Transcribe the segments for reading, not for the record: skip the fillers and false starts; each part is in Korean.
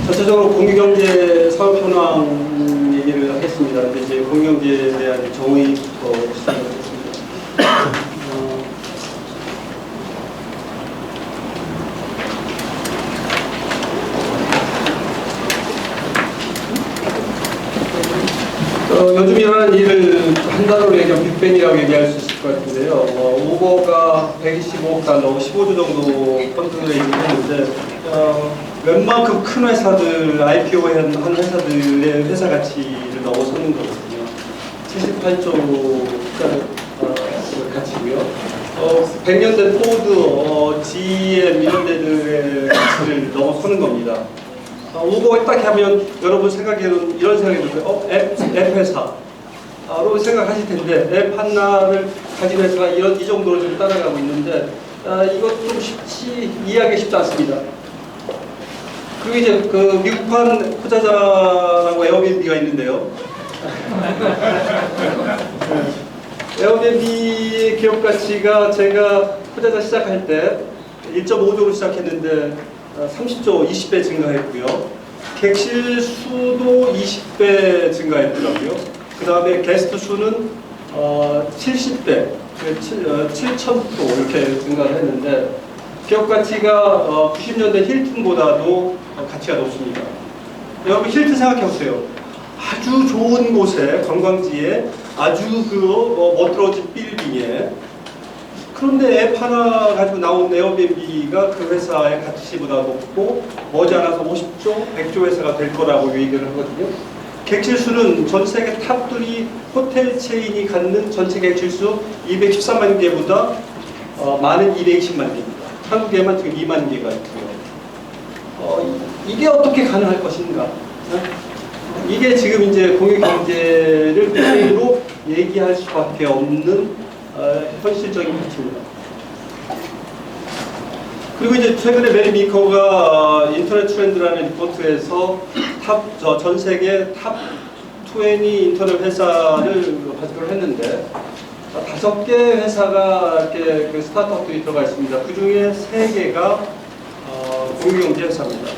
전체적으로 공유경제 사업 현황 얘기를 하겠습니다. 근데 이제 공유경제에 대한 정의부터 시작하겠습니다. 요즘 일어나는 일을 한 단어로 얘기하면 빅뱅이라고 얘기할 수 있을 것 같은데요. 우버가 125억 달러, 15조 정도 펀드레이징 했는데 웬만큼 큰 회사들, IPO한 회사들의 회사 가치를 넘어서는 거거든요. 78조 가치고요. 100년 된 포드, GM 이런 데들의 가치를 넘어서는 겁니다. 우버 딱 하면 여러분 생각에는 이런 생각이 들어요. 앱 회사로 생각하실 텐데 앱 하나를 가진 회사가 이 정도로 좀 따라가고 있는데 이것 좀 이해하기 쉽지 않습니다. 그리고 이제 그 미국판 후자자라고 에어비앤비가 있는데요. 에어비앤비의 기업 가치가 제가 후자자 시작할 때 1.5조로 시작했는데 30조 20배 증가했고요. 객실 수도 20배 증가했더라고요. 그 다음에 게스트 수는 70배, 7,000% 이렇게 증가를 했는데 기업 가치가 90년대 힐튼보다도 가치가 높습니다. 여러분 힐튼 생각해보세요. 아주 좋은 곳에, 관광지에, 아주 멋들어진 빌딩에 그런데 앱 하나 가지고 나온 에어비앤비가 그 회사의 가치보다 높고 머지않아서 50조, 100조 회사가 될 거라고 얘기를 하거든요. 객실 수는 전 세계 탑3 호텔 체인이 갖는 전체 객실 수 213만 개보다 많은 220만 개입니다. 한국에만 지금 2만 개가 있고요. 이게 어떻게 가능할 것인가? 이게 지금 이제 공유경제를 그대로 얘기할 수밖에 없는 현실적인 가치입니다. 그리고 이제 최근에 메리 미커가 인터넷 트렌드라는 리포트에서 전 세계 탑 20 인터넷 회사를 발표를 했는데 5개 회사가 이렇게 그 스타트업들이 들어가 있습니다. 그 중에 3개가 공유경제 회사입니다.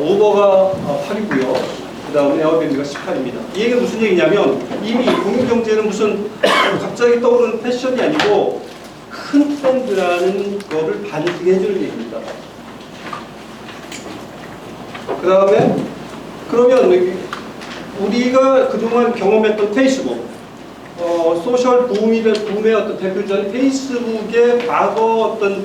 우버가 8이고요. 그 다음에 에어비앤비가 18입니다. 이 얘기가 무슨 얘기냐면 이미 공유경제는 무슨 갑자기 떠오르는 패션이 아니고 큰 트렌드라는 거를 반증해주는 얘기입니다. 그 다음에 그러면 우리가 그동안 경험했던 페이스북 소셜 붐의 어떤 대표적인 페이스북의 과거 어떤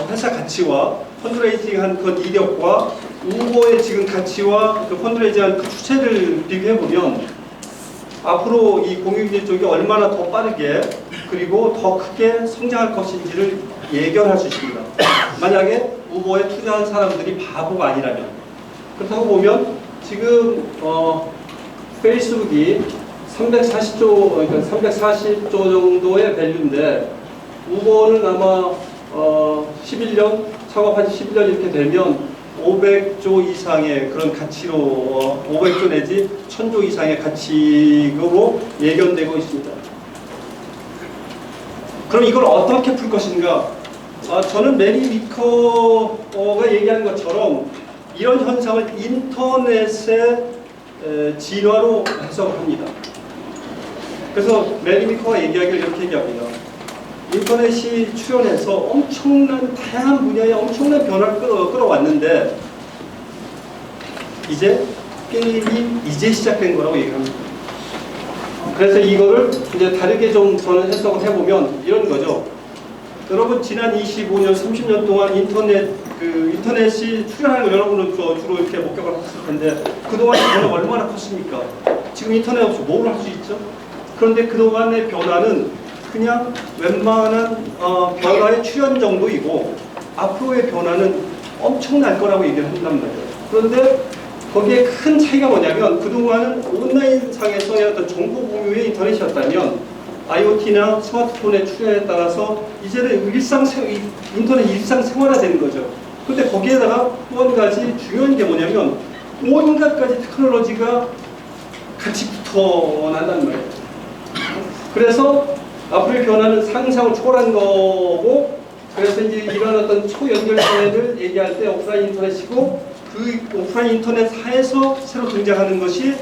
회사 가치와 펀드레이징한 그 이력과 우버의 지금 가치와 그 펀드레이징한 그 추세를 비교해보면 앞으로 이 공유경제 쪽이 얼마나 더 빠르게 그리고 더 크게 성장할 것인지를 예견할 수 있습니다. 만약에 우버에 투자한 사람들이 바보가 아니라면. 그렇다고 보면 지금 페이스북이 340조, 그러니까 340조 정도의 밸류인데 우버는 아마 11년, 창업한 지 11년 이렇게 되면 500조 이상의 그런 가치로 500조 내지 1000조 이상의 가치로 예견되고 있습니다. 그럼 이걸 어떻게 풀 것인가? 저는 메리 미커가 얘기한 것처럼 이런 현상을 인터넷의 진화로 해석을 합니다. 그래서 메리 미커가 얘기하기를 이렇게 얘기합니다. 인터넷이 출현해서 엄청난 다양한 분야에 엄청난 변화를 끌어왔는데 이제 게임이 이제 시작된 거라고 얘기합니다. 그래서 이거를 이제 다르게 좀 저는 해석을 해보면 이런 거죠. 여러분 지난 25년, 30년 동안 인터넷이 출현하는 거 여러분은 주로 이렇게 목격을 하셨을 텐데 그동안 변화가 얼마나 컸습니까? 지금 인터넷 없이 뭘 할 수 있죠? 그런데 그동안의 변화는 그냥 웬만한 변화의 출현 정도이고 앞으로의 변화는 엄청날 거라고 얘기를 한단 말이에요. 그런데 거기에 큰 차이가 뭐냐면 그동안은 온라인상에서의 어떤 정보 공유의 인터넷이었다면 IoT나 스마트폰의 출현에 따라서 이제는 인터넷 일상생활화되는 거죠. 그런데 거기에다가 또 한 가지 중요한 게 뭐냐면 온갖 가지 테크놀로지가 같이 붙어 난다는 말이에요. 그래서 앞으로의 변화는 상상을 초월한 거고, 그래서 이제 이런 어떤 초연결 사회를 얘기할 때 오프라인 인터넷이고, 그 오프라인 인터넷하에서 새로 등장하는 것이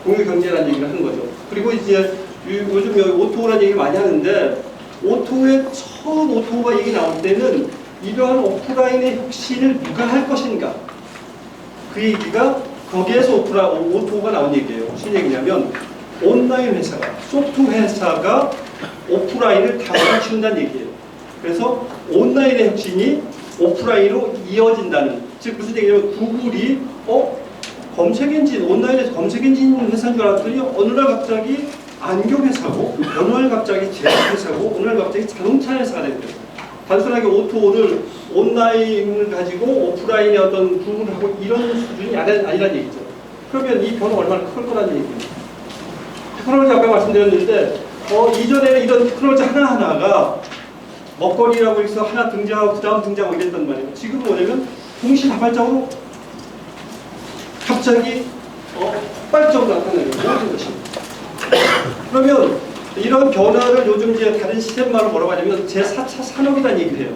공유 경제라는 얘기를 하는 거죠. 그리고 이제 요즘 여기 오토라는 얘기를 많이 하는데, 오토의 처음 오토가 얘기 나올 때는 이러한 오프라인의 혁신을 누가 할 것인가, 그 얘기가 거기에서 오토가 나온 얘기예요. 무슨 얘기냐면 온라인 회사가, 소프트웨어 회사가 오프라인을 다가치운다는 얘기예요. 그래서 온라인의 혁신이 오프라인으로 이어진다는, 즉 무슨 얘기냐면 구글이 검색엔진, 온라인에서 검색엔진 회사인 줄 알았더니 어느 날 갑자기 안경 회사고, 어느 날 갑자기 제약 회사고, 어느 날 갑자기 자동차 회사가 됐대요. 단순하게 오토를 온라인을 가지고 오프라인의 어떤 구분을 하고 이런 수준이 아니란 얘기죠. 그러면 이 변화가 얼마나 클 거라는 얘기입니다. 테크놀로지 아까 말씀드렸는데 이전에는 이런 테크놀로지 하나하나가 먹거리라고 해서 하나 등장하고 그 다음 등장하고 이랬단 말이에요. 지금은 뭐냐면 동시다발적으로 갑자기 폭발적으로 나타나는 모든 것이. 그러면 이런 변화를 요즘 이제 다른 시스템말로 뭐라고 하냐면 제4차 산업이라는 얘기를 해요.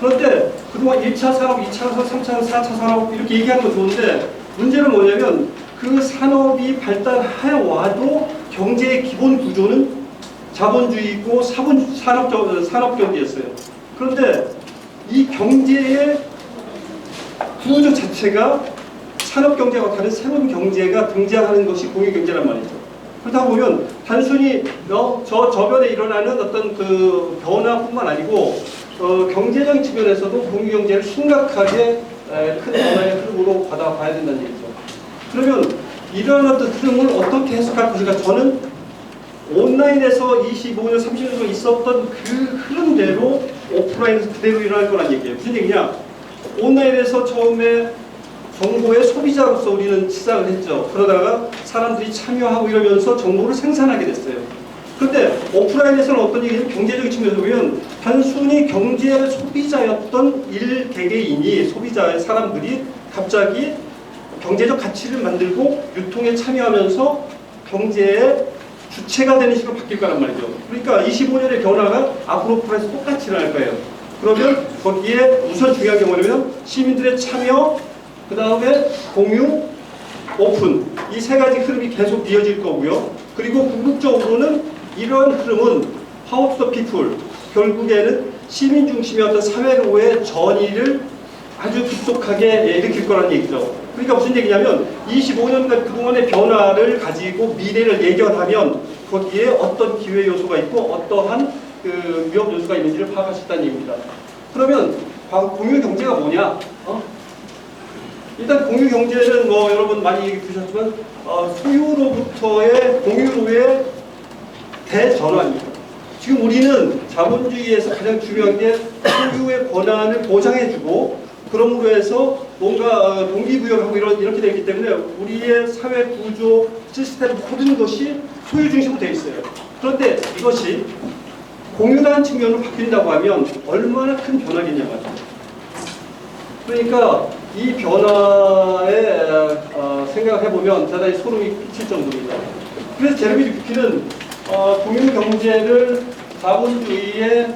그런데 그동안 1차 산업, 2차 산업, 3차 산업, 4차 산업 이렇게 얘기하는 건 좋은데 문제는 뭐냐면 그 산업이 발달해 와도 경제의 기본 구조는 자본주의이고 산업 경제였어요. 그런데 이 경제의 구조 자체가 산업 경제와 다른 새로운 경제가 등장하는 것이 공유 경제란 말이죠. 그러다 보면 단순히 저변에 일어나는 어떤 그 변화뿐만 아니고 경제적인 측면에서도 공유 경제를 심각하게 큰 변화의 흐름으로 받아봐야 된다는 얘기죠. 그러면 이런 어떤 흐름을 어떻게 해석할 것인가? 저는 온라인에서 25년, 30년 동안 있었던 그 흐름대로 오프라인에서 그대로 일어날 거란 얘기예요. 무슨 얘기냐? 온라인에서 처음에 정보의 소비자로서 우리는 시작을 했죠. 그러다가 사람들이 참여하고 이러면서 정보를 생산하게 됐어요. 그런데 오프라인에서는 어떤 얘기냐면 경제적인 측면에서 보면 단순히 경제 소비자였던 일개개인이, 소비자의 사람들이 갑자기 경제적 가치를 만들고 유통에 참여하면서 경제의 주체가 되는 식으로 바뀔 거란 말이죠. 그러니까 25년의 변화가 앞으로 오프라인에서 똑같이 일어날 거예요. 그러면 거기에 우선 중요한 게 뭐냐면 시민들의 참여, 그 다음에 공유, 오픈, 이 세 가지 흐름이 계속 이어질 거고요. 그리고 궁극적으로는 이러한 흐름은 Power of the People, 결국에는 시민 중심의 어떤 사회로의 전이를 아주 급속하게 일으킬 거라는 얘기죠. 그러니까 무슨 얘기냐면 25년간 그동안의 변화를 가지고 미래를 예견하면 거기에 어떤 기회 요소가 있고 어떠한 그 위험 요소가 있는지를 파악할 수 있다는 얘기입니다. 그러면 공유 경제가 뭐냐? 일단 공유 경제는 뭐 여러분 많이 얘기 들으셨지만 소유로부터의 공유로의 대전환입니다. 지금 우리는 자본주의에서 가장 중요한 게 소유의 권한을 보장해주고 그럼으로 해서 뭔가 동기부여하고 이렇게 되기 때문에 우리의 사회 구조 시스템 모든 것이 소유 중심으로 되어 있어요. 그런데 이것이 공유라는 측면으로 바뀐다고 하면 얼마나 큰 변화겠냐 말이죠. 그러니까 이 변화에 생각을 해보면 대단히 소름이 끼칠 정도입니다. 그래서 제레미 리프킨은 공유 경제를 자본주의의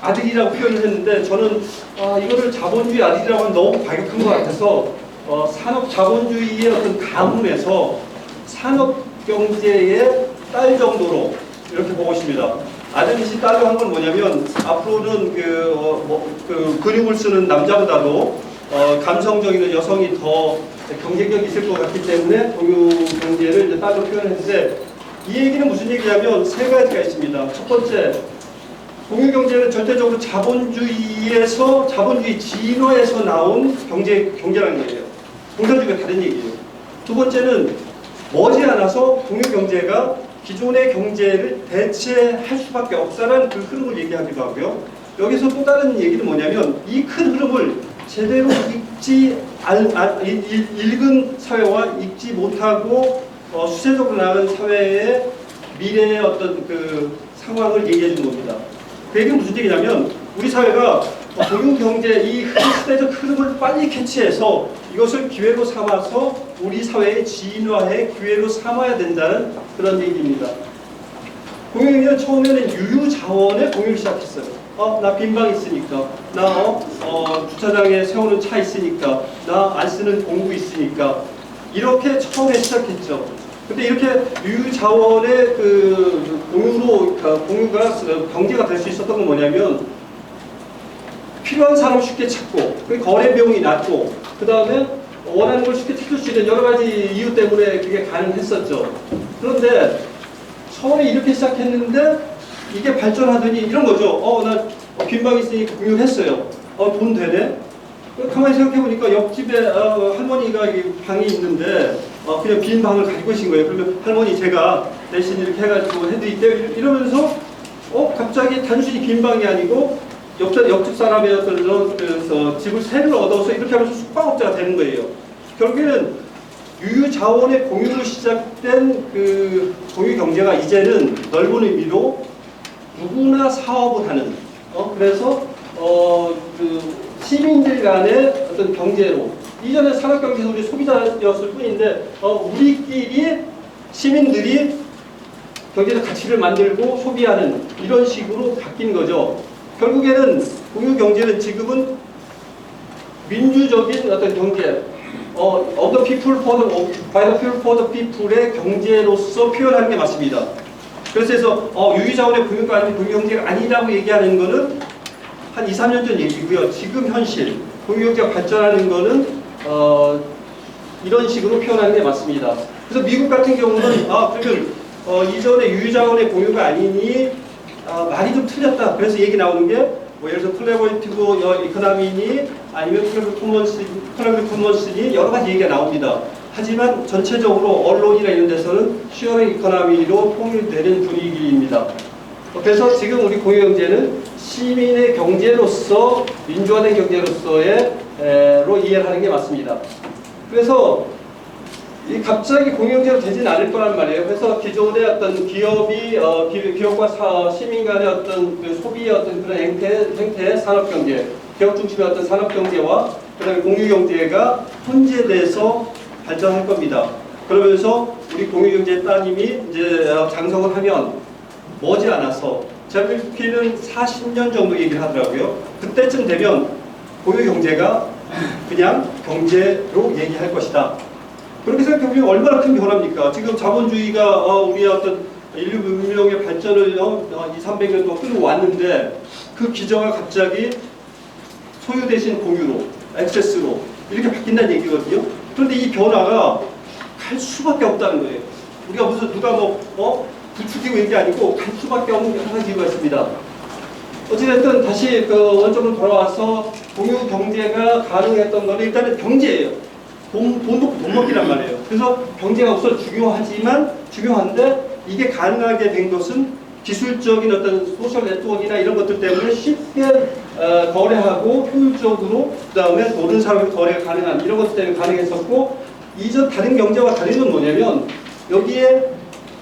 아들이라고 표현을 했는데 저는 이거를 자본주의 아들이라고 하면 너무 과격한 것 같아서 산업 자본주의의 어떤 가문에서 산업 경제의 딸 정도로 이렇게 보고 있습니다. 아들이시 딸로 한 건 뭐냐면 앞으로는 근육을 쓰는 남자보다도 감성적인 여성이 더 경쟁력이 있을 것 같기 때문에 공유 경제를 이제 딸로 표현했는데 이 얘기는 무슨 얘기냐면 세 가지가 있습니다. 첫 번째, 공유 경제는 절대적으로 자본주의 진화에서 나온 경제라는 거예요. 공산주의가 다른 얘기예요. 두 번째는 머지않아서 공유 경제가 기존의 경제를 대체할 수밖에 없다는 그 흐름을 얘기하기도 하고요. 여기서 또 다른 얘기는 뭐냐면 이 큰 흐름을 제대로 읽은 사회와 읽지 못하고 수세적으로 나가는 사회의 미래의 어떤 그 상황을 얘기해 준 겁니다. 그 얘기는 무슨 얘기냐면 우리 사회가 공유 경제 이 시대적 흐름을 빨리 캐치해서 이것을 기회로 삼아서 우리 사회의 진화의 기회로 삼아야 된다는 그런 얘기입니다. 공유경제는 처음에는 유유자원의 공유를 시작했어요. 나 빈방 있으니까, 나 주차장에 세우는 차 있으니까, 나 안 쓰는 공구 있으니까, 이렇게 처음에 시작했죠. 근데 이렇게 유유자원의 그 공유로 공유가 경제가 될 수 있었던 건 뭐냐면, 필요한 사람 쉽게 찾고, 그 거래 비용이 낮고, 그 다음에 원하는 걸 쉽게 찾을 수 있는 여러 가지 이유 때문에 그게 가능했었죠. 그런데 처음에 이렇게 시작했는데 이게 발전하더니 이런 거죠. 나 빈방이 있으니까 공유를 했어요. 돈 되네? 가만히 생각해보니까 옆집에 할머니가 방이 있는데 그냥 빈 방을 가지고 계신 거예요. 그러면 할머니 제가 대신 이렇게 해가지고 해드릴게요. 이러면서 갑자기 단순히 빈 방이 아니고 옆집 사람의 어떤 집을 세를 얻어서 이렇게 하면서 숙박업자가 되는 거예요. 결국에는 유유자원의 공유로 시작된 그 공유 경제가 이제는 넓은 의미로 누구나 사업을 하는 그래서 그 시민들 간의 어떤 경제로 이전에 산업경제에서 우리 소비자였을 뿐인데 우리끼리 시민들이 경제적 가치를 만들고 소비하는 이런 식으로 바뀐 거죠. 결국에는 공유 경제는 지금은 민주적인 어떤 경제 of the people by the people for the people의 경제로서 표현하는 게 맞습니다. 그래서 유유자원의 공유가 아닌 공유 경제가 아니라고 얘기하는 거는 한 2, 3년 전 얘기고요. 지금 현실 공유 경제가 발전하는 거는 이런 식으로 표현하는 게 맞습니다. 그래서 미국 같은 경우는 그러면 이전에 유유자원의 공유가 아니니 말이 좀 틀렸다. 그래서 얘기 나오는 게 예를 들어서 콜라보레이티브 이코노미니 아니면 콜라보레이티브 커머스니 여러 가지 얘기가 나옵니다. 하지만 전체적으로 언론이나 이런 데서는 쉐어링 이코노미로 통일되는 분위기입니다. 그래서 지금 우리 공유경제는 시민의 경제로서 민주화된 경제로서로 이해를 하는 게 맞습니다. 그래서 갑자기 공유경제로 되진 않을 거란 말이에요. 그래서 기존의 어떤 기업과 시민 간의 어떤 그 소비의 어떤 그런 행태의 산업경제, 기업 중심의 어떤 산업경제와 그다음에 공유경제가 혼재돼서 발전할 겁니다. 그러면서 우리 공유경제 따님이 이제 장성을 하면 머지않아서 제가 듣기는 40년 정도 얘기를 하더라고요. 그때쯤 되면 공유경제가 그냥 경제로 얘기할 것이다. 그렇게 생각해보면 얼마나 큰 변화입니까? 지금 자본주의가 우리의 어떤 인류 문명의 발전을 2, 300년 동안 끌어왔는데 그 기저가 갑자기 소유 대신 공유로, 액세스로 이렇게 바뀐다는 얘기거든요. 그런데 이 변화가 갈 수밖에 없다는 거예요. 우리가 무슨 누가 부추기고 있는 게 아니고 갈 수밖에 없는 여러 가지 이유가 있습니다. 어찌됐든 다시 그 원점으로 돌아와서 공유 경제가 가능했던 것은 일단은 경제예요. 돈 먹기란 말이에요. 그래서 경제가 우선 중요한데 이게 가능하게 된 것은 기술적인 어떤 소셜 네트워크나 이런 것들 때문에 쉽게 거래하고 효율적으로 그다음에 모든 사람이 거래가 가능한 이런 것들 때문에 가능했었고 이전 다른 경제와 다른 건 뭐냐면 여기에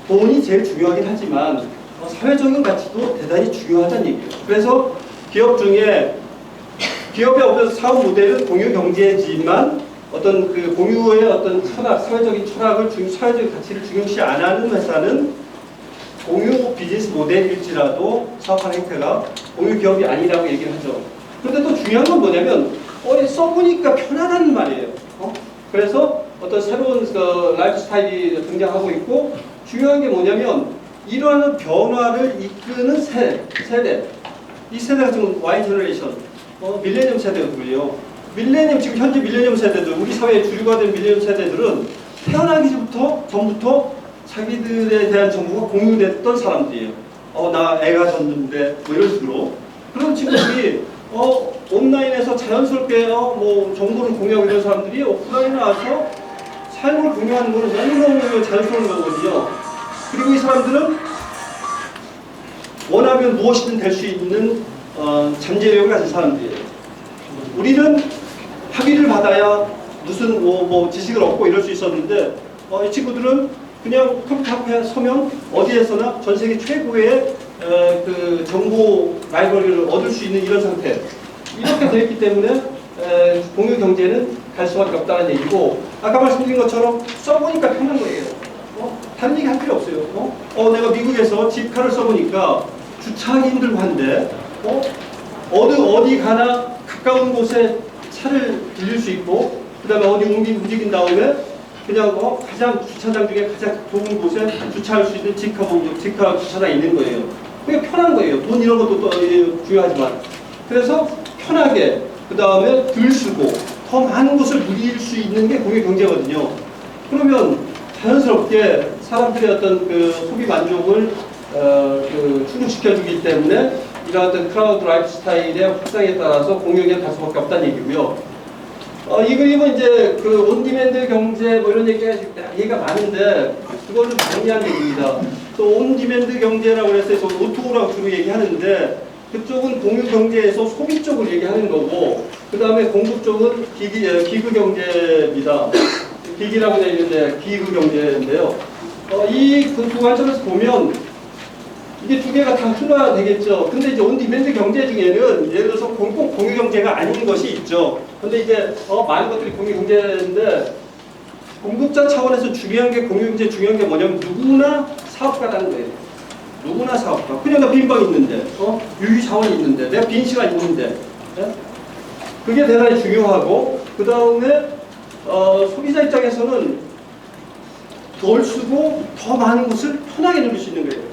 돈이 제일 중요하긴 하지만 사회적인 가치도 대단히 중요하다는 얘기예요. 그래서 기업 중에 기업의 어떤 사업 모델은 공유 경제지만 어떤 그 공유의 어떤 철학, 사회적인 철학을 사회적인 가치를 중요시 안 하는 회사는 공유 비즈니스 모델일지라도 사업하는 행태가 공유 기업이 아니라고 얘기를 하죠. 그런데 또 중요한 건 뭐냐면 써보니까 편하다는 말이에요. 그래서 어떤 새로운 그 라이프 스타일이 등장하고 있고 중요한 게 뭐냐면 이러한 변화를 이끄는 세대 이 세대가 지금 Y 제너레이션 밀레니엄 세대거든요. 지금 현재 밀레니엄 세대들, 우리 사회의 주류가 된 밀레니엄 세대들은 태어나기 전부터 자기들에 대한 정보가 공유됐던 사람들이에요. 나 애가 졌는데 뭐 이런 식으로. 그런 친구들이 온라인에서 자연스럽게 정보를 공유하고 이런 사람들이 오프라인에 와서 삶을 공유하는 거는 너무너무 자연스러운 거거든요. 그리고 이 사람들은 원하면 무엇이든 될 수 있는 잠재력을 가진 사람들이에요. 우리는 학위를 받아야 무슨 지식을 얻고 이럴 수 있었는데 이 친구들은 그냥 컴퓨터 앞에 서면 어디에서나 전 세계 최고의 그 정보 라이브러리를 얻을 수 있는 이런 상태 이렇게 되어 있기 때문에 공유 경제는 갈 수밖에 없다는 얘기고 아까 말씀드린 것처럼 써보니까 편한 거예요. 다른 얘기 할 필요 없어요. 내가 미국에서 집카를 써보니까 주차하기 힘들고 한데, 어디 가나 가까운 곳에 차를 빌릴 수 있고, 그 다음에 어디 움직인 다음에 그냥 가장 주차장 중에 가장 좋은 곳에 주차할 수 있는 직카 주차장이 있는 거예요. 그게 편한 거예요. 돈 이런 것도 또 중요하지만. 그래서 편하게, 그 다음에 덜 쓰고 더 많은 곳을 누릴 수 있는 게 공유 경제거든요. 그러면 자연스럽게 사람들의 어떤 그 소비 만족을 충족시켜주기 때문에 이런 어떤 크라우드 라이프 스타일의 확장에 따라서 공유경제가 갈 수밖에 없다는 얘기고요. 이 그림은 이제 그 온디맨드 경제 뭐 이런 얘기가 많은데 그거는 정리한 얘기입니다. 또 온디맨드 경제라고 해서 O2O라고 주로 얘기하는데 그쪽은 공유 경제에서 소비 쪽을 얘기하는 거고 그 다음에 공급 쪽은 기그 경제입니다. 기기라고 되어 있는데 기그 경제인데요. 이 두 관점에서 보면 이게 두 개가 다 흘러야 되겠죠. 근데 이제 온디맨드 경제 중에는 예를 들어서 꼭 공유 경제가 아닌 것이 있죠. 근데 이제 많은 것들이 공유 경제인데 공급자 차원에서 중요한 게 공유 경제 중요한 게 뭐냐면 누구나 사업가라는 거예요. 누구나 사업가. 그냥 나 빈방 있는데, 유휴 자원이 있는데, 내가 빈 시간 있는데, 예? 그게 대단히 중요하고 그 다음에 소비자 입장에서는 덜 쓰고 더 많은 것을 편하게 누릴 수 있는 거예요.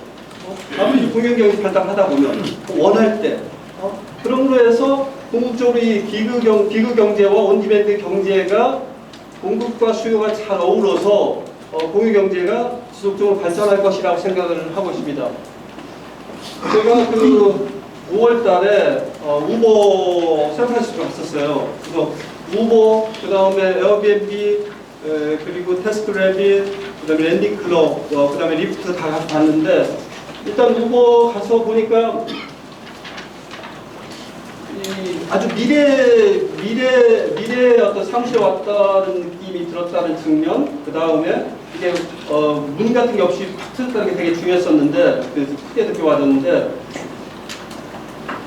아무리 공유경제 발달하다 보면 원할 때 그런 거에서 궁극적으로 이 기그 경제와 온디맨드 경제가 공급과 수요가 잘 어우러서 공유 경제가 지속적으로 발전할 것이라고 생각을 하고 있습니다. 제가 그 5월 달에 우버 샌프란시스코 갔었어요. 그래서 우버, 그 다음에 에어비앤비, 그리고 테스크래빗, 그 다음에 랜딩클럽, 그 다음에 리프트 다 가서 봤는데 일단 우버 가서 보니까 아주 미래의 어떤 사무실에 왔다는 느낌이 들었다는 측면, 그 다음에 이게 문 같은 게 없이 팍 트였다는 게 되게 중요했었는데 그래서 크게 느껴봤는데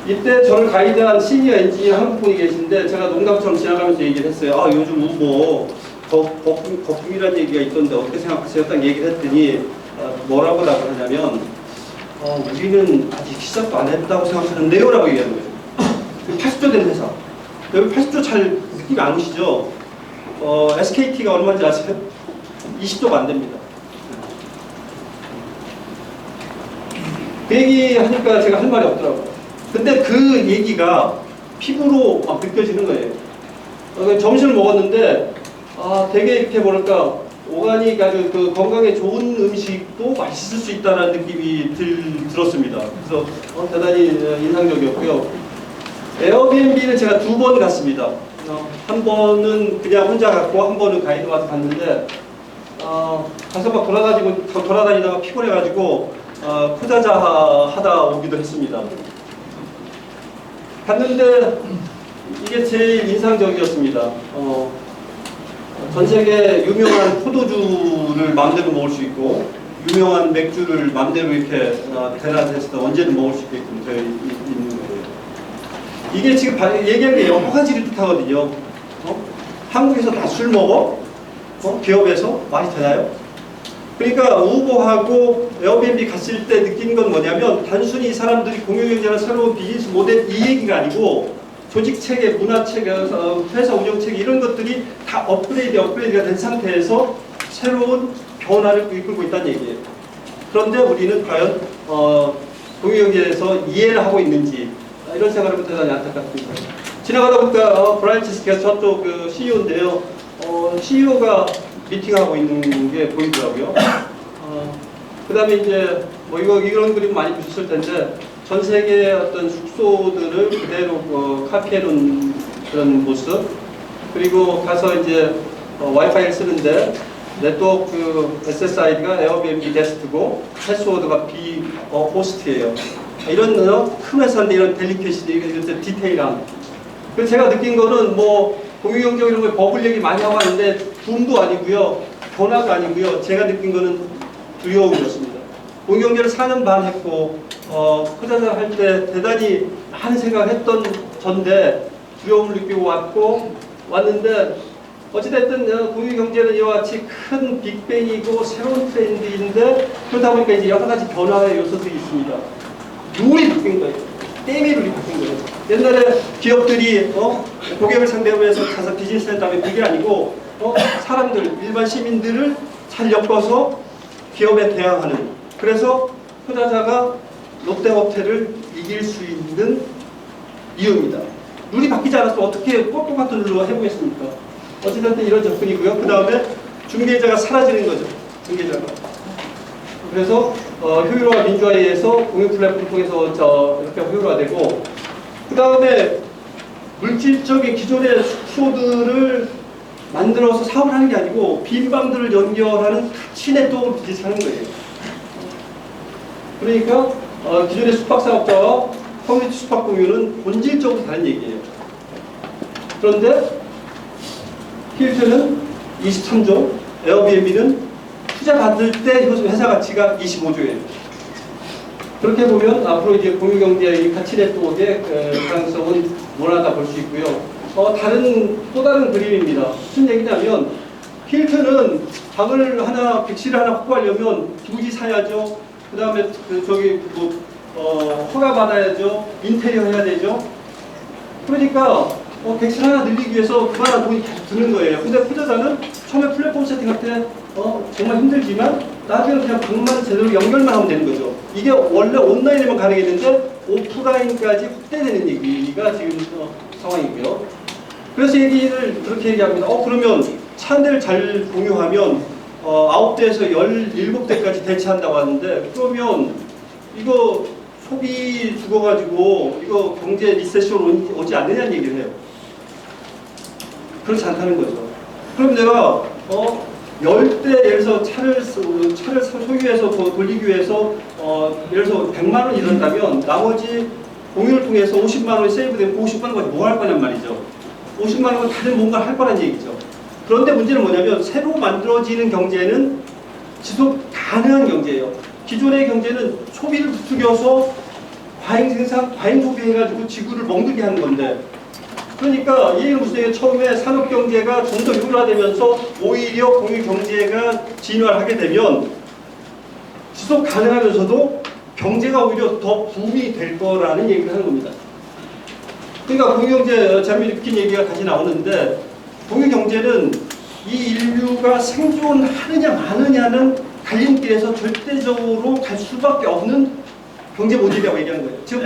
이때 저를 가이드한 시니어 엔지니어 한국 분이 계신데 제가 농담처럼 지나가면서 얘기를 했어요. 요즘 우버 거품이라는 얘기가 있던데 어떻게 생각하세요? 딱 얘기를 했더니 뭐라고 답을 하냐면 우리는 아직 시작도 안 했다고 생각하는데요? 라고 얘기하는 거죠. 80조 된 회사. 여기 80조 잘 느낌이 안 오시죠? SKT가 얼마인지 아세요? 20조가 안 됩니다. 그 얘기 하니까 제가 할 말이 없더라고요. 근데 그 얘기가 피부로 막 느껴지는 거예요. 점심을 먹었는데, 되게 이렇게 뭐랄까, 오가닉 아주 그 건강에 좋은 음식도 맛있을 수 있다는 느낌이 들었습니다. 그래서 대단히 인상적이었고요. 에어비앤비는 제가 2번 갔습니다. 한 번은 그냥 혼자 갔고 한 번은 가이드 와서 갔는데 가서 막 돌아다니다가 피곤해가지고 후자자 하다 오기도 했습니다. 갔는데 이게 제일 인상적이었습니다. 전 세계 유명한 포도주를 마음대로 먹을 수 있고 유명한 맥주를 마음대로 이렇게 대낮에서 언제든 먹을 수 있게끔 되어 있는 거예요. 이게 지금 얘기한 게 여러 가지를 뜻하거든요. 한국에서 다 술 먹어? 기업에서? 말이 되나요? 그러니까 우버하고 에어비앤비 갔을 때 느낀 건 뭐냐면 단순히 이 사람들이 공유경제나 새로운 비즈니스 모델 이 얘기가 아니고 조직 체계, 문화 체계, 회사 운영 체계 이런 것들이 다 업그레이드가 된 상태에서 새로운 변화를 이끌고 있다는 얘기예요. 그런데 우리는 과연 공유경제에서 이해를 하고 있는지 이런 생각을 대단히 안타깝습니다. 지나가다 보니까 브라이언 체스키가 저쪽 그 CEO인데요. CEO가 미팅하고 있는 게 보이더라고요. 그 다음에 이제 뭐 이런 그림 많이 보셨을 텐데 전 세계의 어떤 숙소들을 그대로 카피해놓은 그런 모습. 그리고 가서 이제 와이파이를 쓰는데 네트워크 SSID가 에어비앤비 게스트고 패스워드가 호스트예요. 이런 큰 회사인데 이런 델리케이시드, 이런 디테일함. 그래서 제가 느낀 거는 뭐 공유경제 이런 거 버블 얘기 많이 하고 하는데 붐도 아니고요, 변화가 아니고요. 제가 느낀 거는 두려움이었습니다. 공유경제를 4년 반 했고 투자자 할 때 대단히 많은 생각을 했던 전데 두려움을 느끼고 왔는데 어찌됐든 공유경제는 이와 같이 큰 빅뱅이고 새로운 트렌드인데 그러다 보니까 이제 여러 가지 변화의 요소들이 있습니다. 룰이 바뀐 거예요. 게임의 룰이 바뀐 거예요. 옛날에 기업들이 고객을 상대로 해서 가서 비즈니스 했다면 그게 아니고 사람들, 일반 시민들을 잘 엮어서 기업에 대항하는. 그래서 투자자가 롯데호텔을 이길 수 있는 이유입니다. 룰이 바뀌지 않았으면 어떻게 똑같은 룰로 해보겠습니까? 어찌됐든 이런 접근이고요. 그 다음에 중개자가 사라지는 거죠. 중개자가. 그래서 효율화 민주화에 의해서 공유 플랫폼을 통해서 이렇게 효율화되고, 그 다음에 물질적인 기존의 숙소들을 만들어서 사업을 하는 게 아니고 빈 방들을 연결하는 가치 네트워크를 비롯하는 거예요. 그러니까 기존의 숙박사업자와 커뮤니티 숙박 공유는 본질적으로 다른 얘기예요. 그런데 힐튼은 23조, 에어비앤비는 투자 받을 때 회사 가치가 25조예요. 그렇게 보면 앞으로 이제 공유경제의 가치 네트워크의 가능성은 원하다 볼 수 있고요. 또 다른 그림입니다. 무슨 얘기냐면 힐튼은 방을 하나, 객실을 하나 확보하려면 부지 사야죠. 그 다음에 허가 받아야죠. 인테리어 해야 되죠. 그러니까 객실 하나 늘리기 위해서 그만한 돈이 계속 드는 거예요. 근데 투자자는 처음에 플랫폼 세팅할 때 정말 힘들지만 나중에 그냥 방만 제대로 연결만 하면 되는 거죠. 이게 원래 온라인에만 가능했는데 오프라인까지 확대되는 얘기가 지금 상황이고요. 그래서 얘기를 그렇게 얘기합니다. 그러면 차 한 대를 잘 공유하면 9대에서 17대까지 대체한다고 하는데, 그러면 이거 소비 죽어가지고 이거 경제 리세션 오지 않느냐는 얘기를 해요. 그렇지 않다는 거죠. 그럼 내가 10대 예를 들어서 차를 소유해서 돌리기 위해서 예를 들어서 100만 원 이런다면 나머지 공유를 통해서 50만 원이 세이브되면 50만 원까지 뭐 할 거냔 말이죠. 50만 원은 다른 뭔가를 할 거란 얘기죠. 그런데 문제는 뭐냐면 새로 만들어지는 경제는 지속 가능한 경제예요. 기존의 경제는 소비를 부추겨서 과잉 생산, 과잉 소비해가지고 지구를 멍들게 하는 건데, 그러니까 이 얘기는 무슨 얘기예요? 처음에 산업경제가 좀 더 효율화되면서 오히려 공유경제가 진화를 하게 되면 지속 가능하면서도 경제가 오히려 더 붐이 될 거라는 얘기를 하는 겁니다. 그러니까 공유경제 재미 느낀 얘기가 다시 나오는데, 공유경제는 이 인류가 생존하느냐 마느냐는 갈림길에서 절대적으로 갈 수밖에 없는 경제 모델이라고 얘기하는 거예요. 지금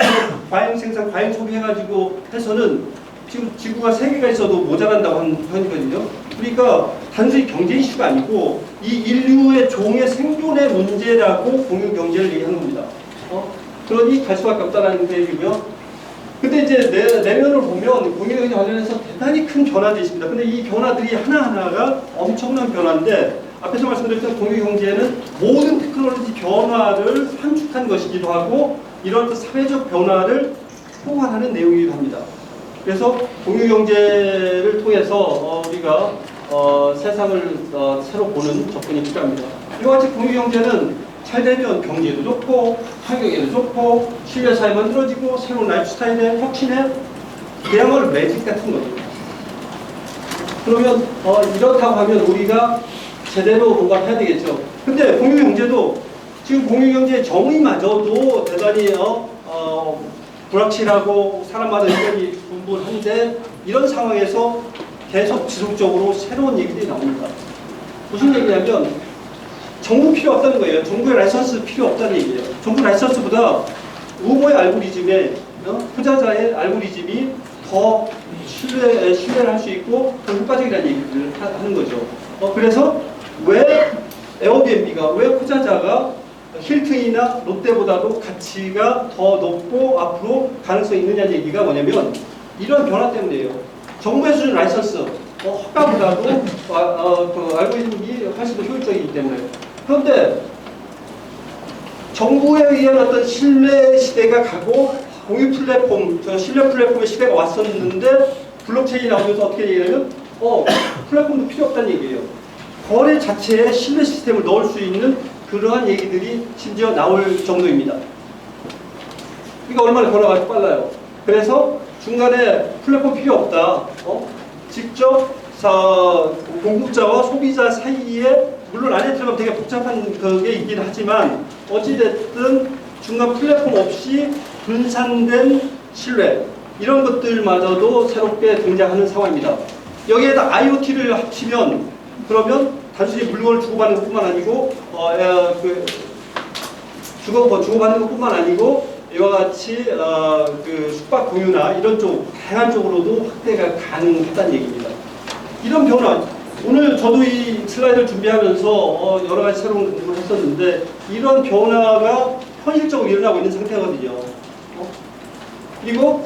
과잉 생산, 과잉 소비해가지고 해서는 지금 지구가 3개가 있어도 모자란다고 하는 편이거든요. 그러니까 단순히 경제 이슈가 아니고 이 인류의 종의 생존의 문제라고 공유경제를 얘기하는 겁니다. 그러니 갈 수밖에 없다는 얘기고요. 근데 이제 내면을 보면 공유경제 관련해서 대단히 큰 변화들이 있습니다. 근데 이 변화들이 하나하나가 엄청난 변화인데, 앞에서 말씀드렸던 공유경제는 모든 테크놀로지 변화를 함축한 것이기도 하고 이런 사회적 변화를 포괄하는 내용이기도 합니다. 그래서 공유경제를 통해서 우리가 세상을 새로 보는 접근이 필요합니다. 이와 같이 공유경제는 잘 되면 경제도 좋고 환경에도 좋고 신뢰사회 만들어지고 새로운 라이프 스타일의 혁신에 그야말로 매직 같은 거죠. 그러면 이렇다고 하면 우리가 제대로 뭔가 해야 되겠죠. 근데 공유경제도 지금 공유경제의 정의마저도 대단히 불확실하고 사람마다 의견이 분분한데, 이런 상황에서 계속 지속적으로 새로운 얘기들이 나옵니다. 무슨 얘기냐면 정부 필요 없다는 거예요. 정부의 라이선스 필요 없다는 얘기예요. 정부 라이선스보다 우모의 알고리즘에 투자자의 알고리즘이 더 신뢰를 할 수 있고 더 효과적이라는 얘기를 하는 거죠. 그래서 왜 에어비앤비가, 왜 투자자가 힐튼이나 롯데보다도 가치가 더 높고 앞으로 가능성이 있느냐는 얘기가 뭐냐면 이런 변화 때문이에요. 정부에서 주는 라이선스, 허가보다도 그 알고리즘이 훨씬 더 효율적이기 때문에. 그런데 정부에 의한 어떤 신뢰 시대가 가고 공유 플랫폼, 신뢰 플랫폼의 시대가 왔었는데 블록체인이 나오면서 어떻게 얘기하냐면 플랫폼도 필요 없다는 얘기예요. 거래 자체에 신뢰 시스템을 넣을 수 있는 그러한 얘기들이 심지어 나올 정도입니다. 그러니까 얼마나 변화가 빨라요. 그래서 중간에 플랫폼 필요 없다. 직접 공급자와 소비자 사이에 물론 안에 들어가면 되게 복잡한 그게 있긴 하지만 어찌됐든 중간 플랫폼 없이 분산된 신뢰 이런 것들마저도 새롭게 등장하는 상황입니다. 여기에다 IoT를 합치면 그러면 단순히 물건을 주고받는 것뿐만 아니고 주고받는 것뿐만 아니고 이와 같이 숙박 공유나 이런 쪽 다양한 쪽으로도 확대가 가능하다는 얘기입니다. 이런 변화 오늘 저도 이 슬라이드를 준비하면서 여러 가지 새로운 공부를 했었는데 이런 변화가 현실적으로 일어나고 있는 상태거든요. 그리고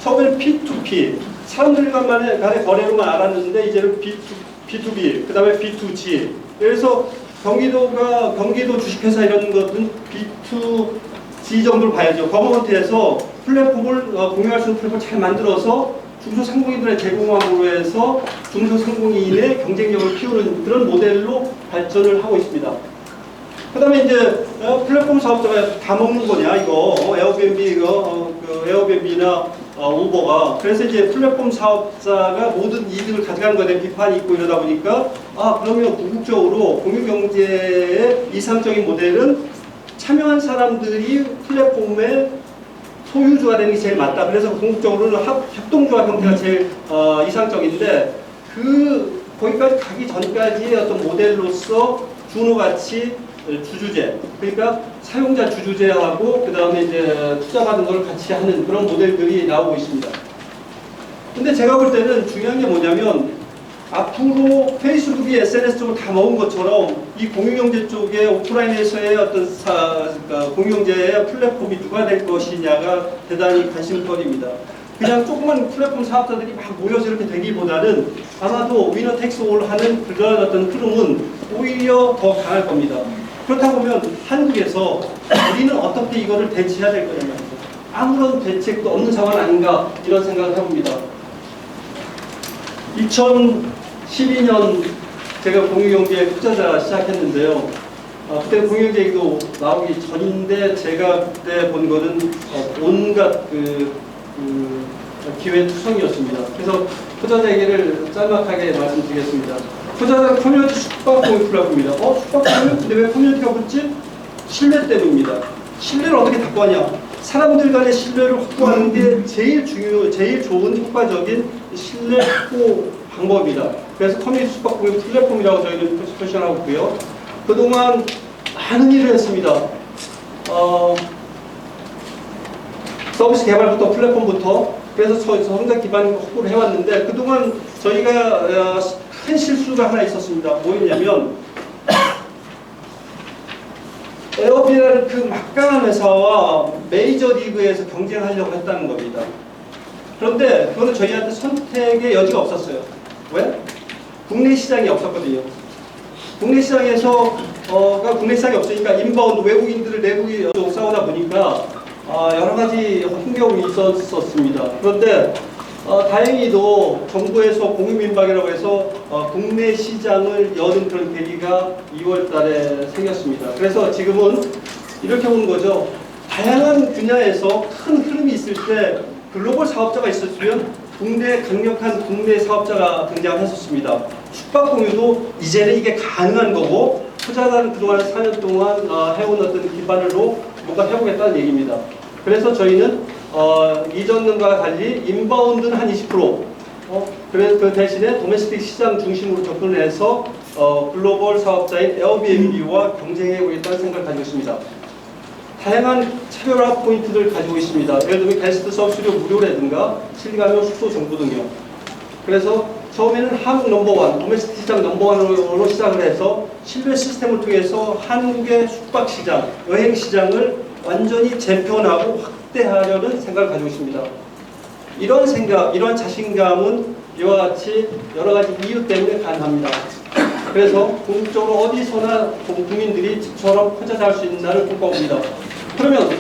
처음에는 P2P 사람들 간의 거래로만 알았는데 이제는 B2B 그 다음에 B2G 그래서 경기도 주식회사 이런 것은 B2G 정도로 봐야죠. 거머먼트에서 플랫폼을 공유할 수 있는 플랫폼을 잘 만들어서 중소상공인들의 제공함으로 해서 중소상공인의 경쟁력을 키우는 그런 모델로 발전을 하고 있습니다. 그 다음에 이제 플랫폼 사업자가 다 먹는 거냐 이거 에어비앤비나 우버가 그래서 이제 플랫폼 사업자가 모든 이득을 가져가는 것에 대한 비판이 있고 이러다 보니까 그러면 궁극적으로 공유경제의 이상적인 모델은 참여한 사람들이 플랫폼의 소유주가 되는 게 제일 맞다. 그래서 궁극적으로는 협동조합 형태가 제일 이상적인데 거기까지 가기 전까지의 어떤 모델로서 준호같이 주주제, 그러니까 사용자 주주제하고 그 다음에 이제 투자받은 걸 같이 하는 그런 모델들이 나오고 있습니다. 근데 제가 볼 때는 중요한 게 뭐냐면 앞으로 페이스북이 SNS 쪽을 다 먹은 것처럼 이 공유경제 쪽에 오프라인에서의 어떤 공유경제의 플랫폼이 누가 될 것이냐가 대단히 관심거리입니다. 그냥 조그만 플랫폼 사업자들이 막 모여서 이렇게 되기보다는 아마도 위너 텍스 올 하는 그런 어떤 흐름은 오히려 더 강할 겁니다. 그렇다 보면 한국에서 우리는 어떻게 이거를 대처해야 될 거냐 말이죠. 아무런 대책도 없는 상황 아닌가 이런 생각을 해봅니다. 2012년 제가 공유경제 투자자 시작했는데요. 그때 공유경제도 나오기 전인데 제가 그때 본 거는 온갖 기회투성이었습니다. 그래서 투자자 얘기를 짤막하게 말씀드리겠습니다. 투자자 커뮤니티 숙박공유 플랫폼입니다. 숙박공유? 근데 왜 커뮤니티가 붙지? 신뢰 때문입니다. 신뢰를 어떻게 확보하냐? 사람들 간의 신뢰를 확보하는 게 제일 좋은 효과적인 신뢰 확보 방법입니다. 그래서 커뮤니티 숙박공유 플랫폼이라고 저희는 표시하고 있고요. 그동안 많은 일을 했습니다. 서비스 개발부터 플랫폼부터 그래서 성장 기반 확보를 해왔는데 그동안 저희가 큰 실수가 하나 있었습니다. 뭐였냐면 에어비라는 그 막강한 회사와 메이저리그에서 경쟁하려고 했다는 겁니다. 그런데 그거는 저희한테 선택의 여지가 없었어요. 왜? 국내 시장이 없었거든요. 국내 시장에서 국내 시장이 없으니까 인바운드 외국인들을 내국이 싸우다 보니까 여러 가지 흥겨움이 있었습니다. 그런데 다행히도 정부에서 공유민박이라고 해서 국내 시장을 여는 그런 계기가 2월 달에 생겼습니다. 그래서 지금은 이렇게 보는 거죠. 다양한 분야에서 큰 흐름이 있을 때 글로벌 사업자가 있었으면 강력한 국내 사업자가 등장했었습니다. 숙박공유도 이제는 이게 가능한 거고 투자자는 그동안 4년 동안 해온 어떤 기반으로 뭔가 해보겠다는 얘기입니다. 그래서 저희는 이전과 달리 인바운드는 한 20%, 그래서 그 대신에 도메스틱 시장 중심으로 접근을 해서 글로벌 사업자인 에어비앤비와 경쟁해보겠다는 생각을 가지고 있습니다. 다양한 차별화 포인트를 가지고 있습니다. 예를 들면 게스트 서비스료 무료라든가 실감형 숙소 정보 등요. 그래서 처음에는 한국 넘버원, 도메스틱 시장 넘버원으로 시작을 해서 신뢰 시스템을 통해서 한국의 숙박 시장, 여행 시장을 완전히 재편하고 확대하려는 생각을 가지고 있습니다. 이런 생각, 이런 자신감은 이와 같이 여러 가지 이유 때문에 가능합니다. 그래서 궁극적으로 어디서나 국민들이 집처럼 혼자 살 수 있는 날을 꿈꿔봅니다. 그러면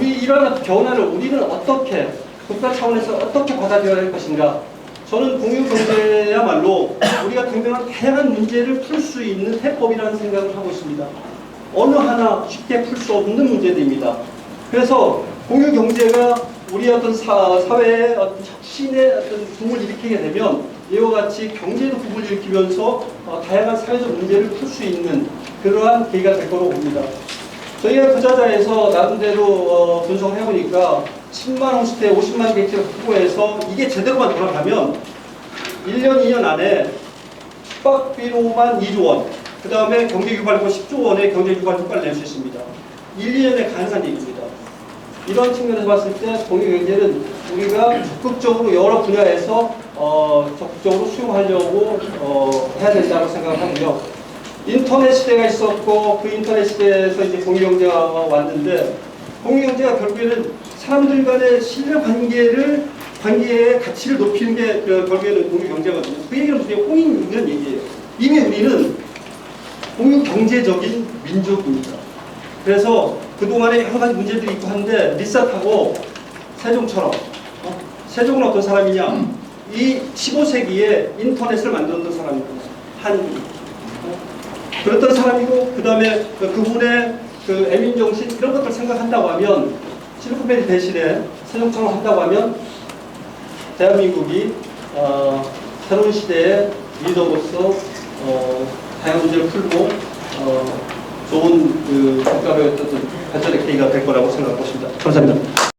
이러한 변화를 우리는 어떻게 국가 차원에서 어떻게 받아들여야 할 것인가? 저는 공유경제야말로 우리가 등장한 다양한 문제를 풀 수 있는 해법이라는 생각을 하고 있습니다. 어느 하나 쉽게 풀 수 없는 문제들입니다. 그래서 공유경제가 우리 어떤 사회의 어떤 혁신의 어떤 붐을 일으키게 되면 이와 같이 경제도 붐을 일으키면서 다양한 사회적 문제를 풀 수 있는 그러한 계기가 될 거라고 봅니다. 저희가 투자자에서 나름대로 분석을 해보니까 10만 홈스테이 50만 객지를 확보해서 이게 제대로만 돌아가면 1년, 2년 안에 숙박비로만 2조 원, 그 다음에 경제유발효과 10조 원의 경제유발 효과를 낼 수 있습니다. 1, 2년에 가능한 얘기입니다. 이런 측면에서 봤을 때 공유경제는 우리가 적극적으로 여러 분야에서 적극적으로 수용하려고 해야 된다고 생각하고요. 인터넷 시대가 있었고 그 인터넷 시대에서 이제 공유경제가 왔는데 공유경제가 결국에는 사람들 간의 신뢰 관계의 가치를 높이는 게 결국에는 공유경제거든요. 그 얘기는 무슨 홍익이라는 얘기예요. 이미 우리는 공유경제적인 민족입니다. 그래서 그동안에 여러 가지 문제들이 있고 한데 리셋하고 세종처럼 세종은 어떤 사람이냐? 이 15세기에 인터넷을 만들었던 사람입니다. 그랬던 사람이고 그 다음에 그분의 그 애민정신 이런 것들 생각한다고 하면 실리콘밸리 대신에 세종처럼 한다고 하면 대한민국이 새로운 시대의 리더로서 다양한 문제를 풀고 좋은 그 국가로의 어떤 발전의 계기가 될 거라고 생각하고 있습니다. 감사합니다.